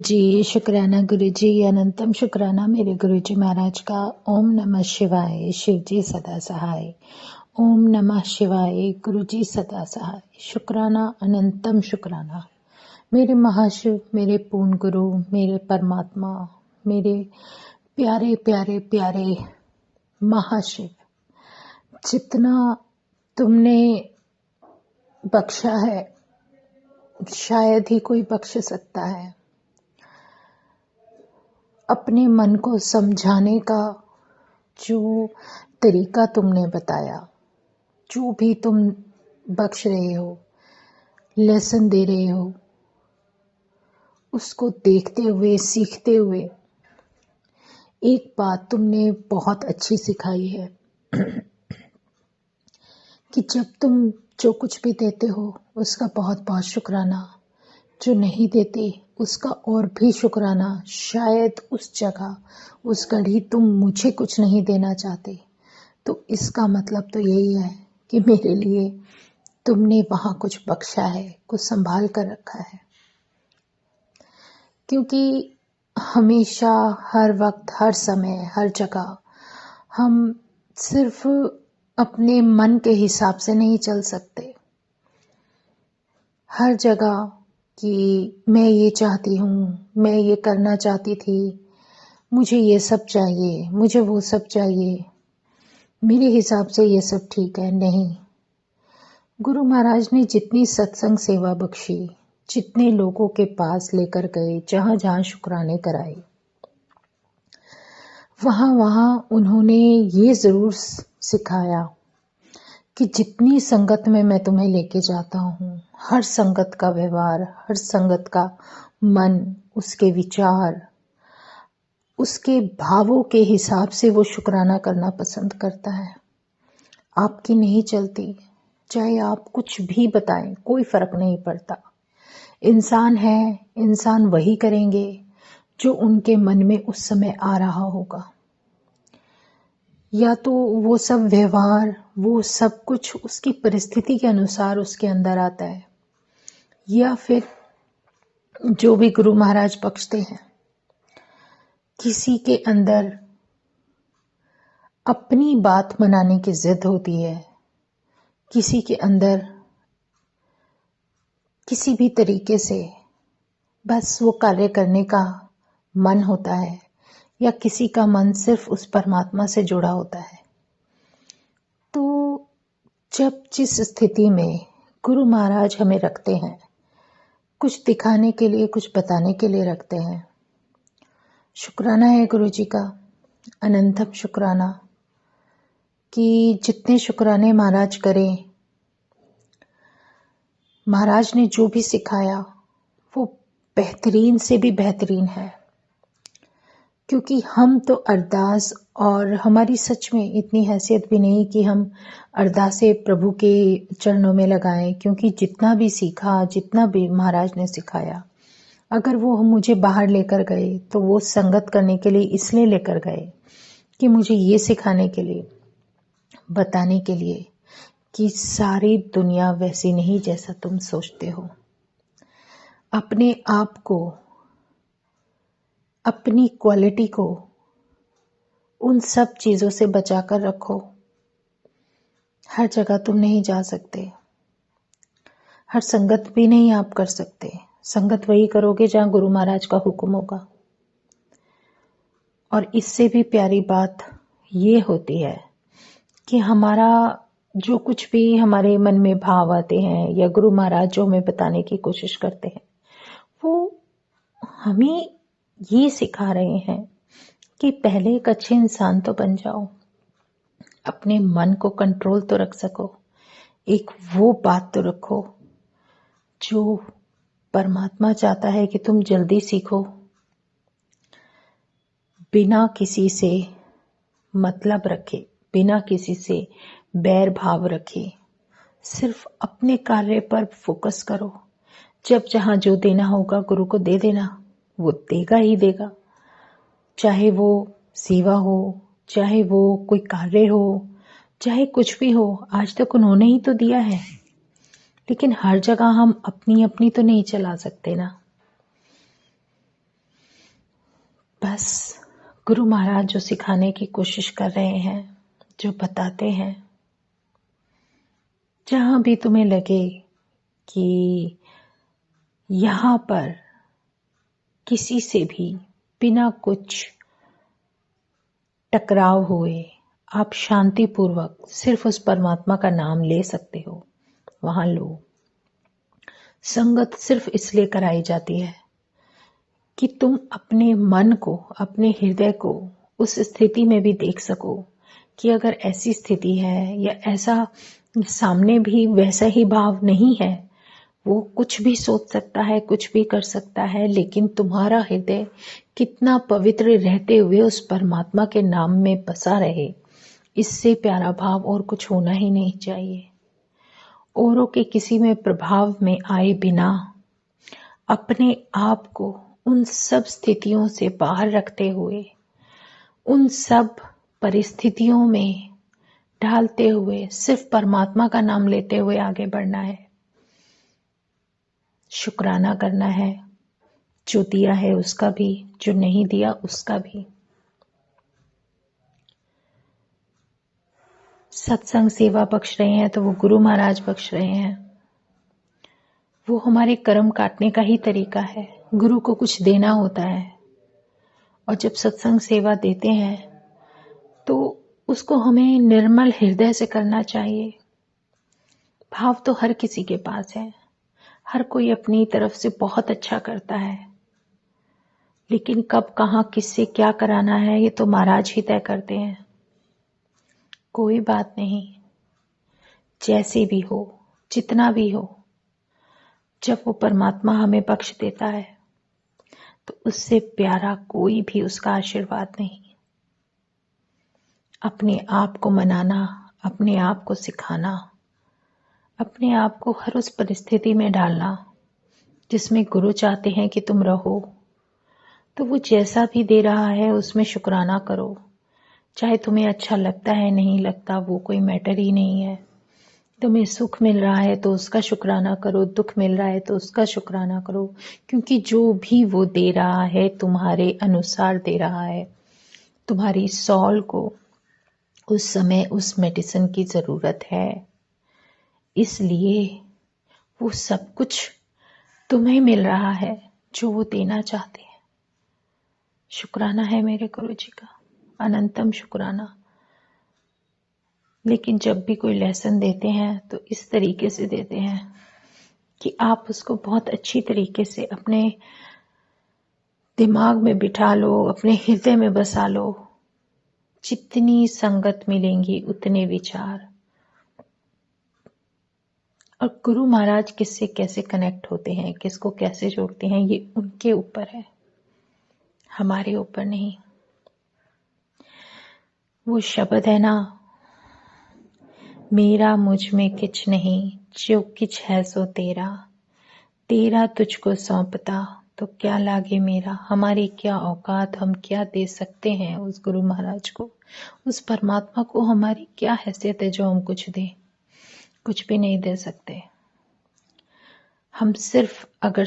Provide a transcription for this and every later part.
जी, शुक्राना गुरुजी, अनंतम शुक्राना मेरे गुरुजी महाराज का। ओम नमः शिवाय, शिव जी सदा सहाय। ओम नमः शिवाय, गुरुजी सदा सहाय। शुक्राना, अनंतम शुक्राना मेरे महाशिव, मेरे पूर्ण गुरु, मेरे परमात्मा, मेरे प्यारे प्यारे प्यारे महाशिव। जितना तुमने बख्शा है शायद ही कोई बख्श सकता है। अपने मन को समझाने का जो तरीका तुमने बताया, जो भी तुम बख्श रहे हो, लेसन दे रहे हो, उसको देखते हुए सीखते हुए एक बात तुमने बहुत अच्छी सिखाई है कि जब तुम जो कुछ भी देते हो उसका बहुत बहुत शुक्राना, जो नहीं देते उसका और भी शुक्राना। शायद उस जगह उस घड़ी तुम मुझे कुछ नहीं देना चाहते, तो इसका मतलब तो यही है कि मेरे लिए तुमने वहाँ कुछ बख्शा है, कुछ संभाल कर रखा है। क्योंकि हमेशा, हर वक्त, हर समय, हर जगह हम सिर्फ अपने मन के हिसाब से नहीं चल सकते। हर जगह कि मैं ये चाहती हूँ, मैं ये करना चाहती थी, मुझे ये सब चाहिए, मुझे वो सब चाहिए, मेरे हिसाब से ये सब ठीक है। नहीं, गुरु महाराज ने जितनी सत्संग सेवा बख्शी, जितने लोगों के पास लेकर गए, जहाँ जहाँ शुक्राने कराए, वहाँ वहाँ उन्होंने ये ज़रूर सिखाया कि जितनी संगत में मैं तुम्हें लेके जाता हूँ, हर संगत का व्यवहार, हर संगत का मन, उसके विचार, उसके भावों के हिसाब से वो शुक्राना करना पसंद करता है। आपकी नहीं चलती, चाहे आप कुछ भी बताएं, कोई फर्क नहीं पड़ता। इंसान है, इंसान वही करेंगे जो उनके मन में उस समय आ रहा होगा। या तो वो सब व्यवहार, वो सब कुछ उसकी परिस्थिति के अनुसार उसके अंदर आता है, या फिर जो भी गुरु महाराज बख्शते हैं, किसी के अंदर अपनी बात मनाने की जिद होती है, किसी के अंदर किसी भी तरीके से बस वो कार्य करने का मन होता है, या किसी का मन सिर्फ उस परमात्मा से जुड़ा होता है। तो जब जिस स्थिति में गुरु महाराज हमें रखते हैं, कुछ दिखाने के लिए, कुछ बताने के लिए रखते हैं, शुक्राना है गुरु जी का, अनंतम शुक्राना कि जितने शुक्राने महाराज करें, महाराज ने जो भी सिखाया वो बेहतरीन से भी बेहतरीन है। क्योंकि हम तो अरदास, और हमारी सच में इतनी हैसियत भी नहीं कि हम अरदासें प्रभु के चरणों में लगाएं। क्योंकि जितना भी सीखा, जितना भी महाराज ने सिखाया, अगर वो मुझे बाहर लेकर गए तो वो संगत करने के लिए इसलिए लेकर गए कि मुझे ये सिखाने के लिए, बताने के लिए कि सारी दुनिया वैसी नहीं जैसा तुम सोचते हो। अपने आप को, अपनी क्वालिटी को उन सब चीज़ों से बचा कर रखो। हर जगह तुम नहीं जा सकते, हर संगत भी नहीं आप कर सकते। संगत वही करोगे जहाँ गुरु महाराज का हुक्म होगा। और इससे भी प्यारी बात ये होती है कि हमारा जो कुछ भी हमारे मन में भाव आते हैं, या गुरु महाराज जो हमें बताने की कोशिश करते हैं, वो हमें ये सिखा रहे हैं कि पहले एक अच्छे इंसान तो बन जाओ, अपने मन को कंट्रोल तो रख सको, एक वो बात तो रखो जो परमात्मा चाहता है कि तुम जल्दी सीखो, बिना किसी से मतलब रखे, बिना किसी से बैर भाव रखे, सिर्फ अपने कार्य पर फोकस करो। जब जहाँ जो देना होगा गुरु को दे देना, वो देगा ही देगा। चाहे वो सेवा हो, चाहे वो कोई कार्य हो, चाहे कुछ भी हो, आज तक उन्होंने ही तो दिया है। लेकिन हर जगह हम अपनी अपनी तो नहीं चला सकते ना। पास गुरु महाराज जो सिखाने की कोशिश कर रहे हैं, जो बताते हैं, जहां भी तुम्हें लगे कि यहाँ पर किसी से भी बिना कुछ टकराव हुए आप शांतिपूर्वक सिर्फ उस परमात्मा का नाम ले सकते हो, वहां लो। संगत सिर्फ इसलिए कराई जाती है कि तुम अपने मन को, अपने हृदय को उस स्थिति में भी देख सको कि अगर ऐसी स्थिति है या ऐसा सामने भी वैसा ही भाव नहीं है, वो कुछ भी सोच सकता है, कुछ भी कर सकता है, लेकिन तुम्हारा हृदय कितना पवित्र रहते हुए उस परमात्मा के नाम में बसा रहे, इससे प्यारा भाव और कुछ होना ही नहीं चाहिए। औरों के किसी में प्रभाव में आए बिना अपने आप को उन सब स्थितियों से बाहर रखते हुए, उन सब परिस्थितियों में ढालते हुए सिर्फ परमात्मा का नाम लेते हुए आगे बढ़ना है। शुक्राना करना है, जो दिया है उसका भी, जो नहीं दिया उसका भी। सत्संग सेवा बख्श रहे हैं तो वो गुरु महाराज बख्श रहे हैं। वो हमारे कर्म काटने का ही तरीका है। गुरु को कुछ देना होता है, और जब सत्संग सेवा देते हैं तो उसको हमें निर्मल हृदय से करना चाहिए। भाव तो हर किसी के पास है, हर कोई अपनी तरफ से बहुत अच्छा करता है, लेकिन कब कहाँ किससे क्या कराना है ये तो महाराज ही तय करते हैं। कोई बात नहीं, जैसे भी हो, जितना भी हो, जब वो परमात्मा हमें बख्श देता है तो उससे प्यारा कोई भी उसका आशीर्वाद नहीं। अपने आप को मनाना, अपने आप को सिखाना, अपने आप को हर उस परिस्थिति में डालना जिसमें गुरु चाहते हैं कि तुम रहो, तो वो जैसा भी दे रहा है उसमें शुक्राना करो। चाहे तुम्हें अच्छा लगता है, नहीं लगता, वो कोई मैटर ही नहीं है। तुम्हें सुख मिल रहा है तो उसका शुक्राना करो, दुख मिल रहा है तो उसका शुक्राना करो, क्योंकि जो भी वो दे रहा है तुम्हारे अनुसार दे रहा है। तुम्हारी सॉल को उस समय उस मेडिसिन की जरूरत है, इसलिए वो सब कुछ तुम्हें मिल रहा है जो वो देना चाहते हैं। शुक्राना है मेरे गुरु जी का, अनंतम शुक्राना। लेकिन जब भी कोई लेसन देते हैं तो इस तरीके से देते हैं कि आप उसको बहुत अच्छी तरीके से अपने दिमाग में बिठा लो, अपने हृदय में बसा लो। जितनी संगत मिलेंगी उतने विचार। और गुरु महाराज किससे कैसे कनेक्ट होते हैं, किसको कैसे जोड़ते हैं, ये उनके ऊपर है, हमारे ऊपर नहीं। वो शब्द है ना, मेरा मुझ में किछ नहीं, जो किछ है सो तेरा, तेरा तुझको सौंपता तो क्या लागे मेरा। हमारी क्या औकात, हम क्या दे सकते हैं उस गुरु महाराज को, उस परमात्मा को। हमारी क्या हैसियत है जो हम कुछ दें? कुछ भी नहीं दे सकते। हम सिर्फ अगर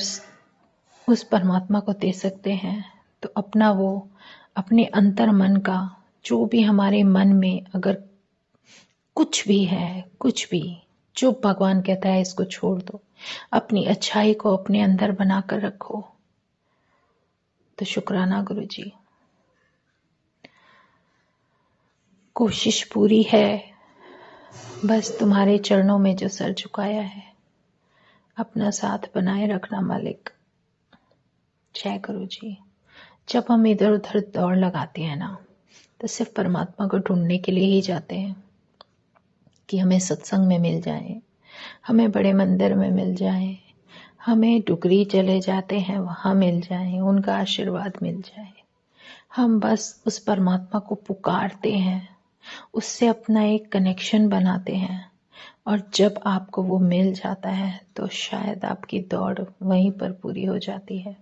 उस परमात्मा को दे सकते हैं तो अपना वो, अपने अंतर मन का जो भी हमारे मन में अगर कुछ भी है, कुछ भी जो भगवान कहता है इसको छोड़ दो, अपनी अच्छाई को अपने अंदर बनाकर रखो। तो शुक्राना गुरु जी। कोशिश पूरी है, बस तुम्हारे चरणों में जो सर झुकाया है, अपना साथ बनाए रखना मालिक। जय गुरु जी। जब हम इधर उधर दौड़ लगाते हैं ना, तो सिर्फ परमात्मा को ढूंढने के लिए ही जाते हैं कि हमें सत्संग में मिल जाए, हमें बड़े मंदिर में मिल जाए, हमें डुगरी चले जाते हैं वहां मिल जाए, उनका आशीर्वाद मिल जाए। हम बस उस परमात्मा को पुकारते हैं, उससे अपना एक कनेक्शन बनाते हैं, और जब आपको वो मिल जाता है तो शायद आपकी दौड़ वहीं पर पूरी हो जाती है।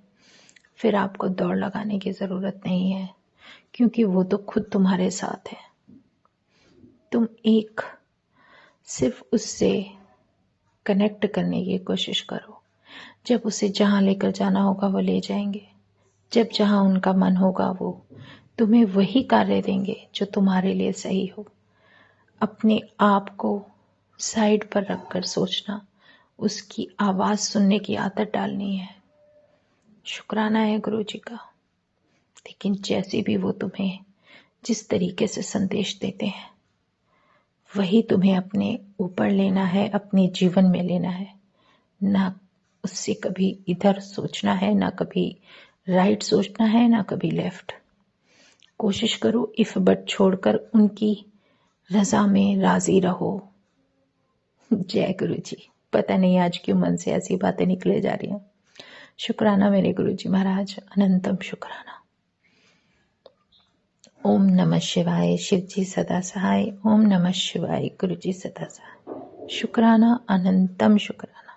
फिर आपको दौड़ लगाने की जरूरत नहीं है, क्योंकि वो तो खुद तुम्हारे साथ है। तुम एक सिर्फ उससे कनेक्ट करने की कोशिश करो। जब उसे जहां लेकर जाना होगा वो ले जाएंगे। जब जहाँ उनका मन होगा वो तुम्हें वही कार्य देंगे जो तुम्हारे लिए सही हो। अपने आप को साइड पर रखकर सोचना, उसकी आवाज़ सुनने की आदत डालनी है। शुक्राना है गुरु जी का। लेकिन जैसे भी वो तुम्हें जिस तरीके से संदेश देते हैं वही तुम्हें अपने ऊपर लेना है, अपने जीवन में लेना है। ना उससे कभी इधर सोचना है, ना कभी राइट सोचना है, ना कभी लेफ्ट। कोशिश करो इफ बट छोड़कर उनकी रजा में राजी रहो। जय गुरु जी। पता नहीं आज क्यों मन से ऐसी बातें निकले जा रही हैं। शुक्राना मेरे गुरु जी महाराज, अनंतम शुक्राना। ओम नमः शिवाय। शिव जी सदा सहाय। ओम नमः शिवाय। गुरु जी सदा सहाय। शुक्राना, अनंतम शुक्राना।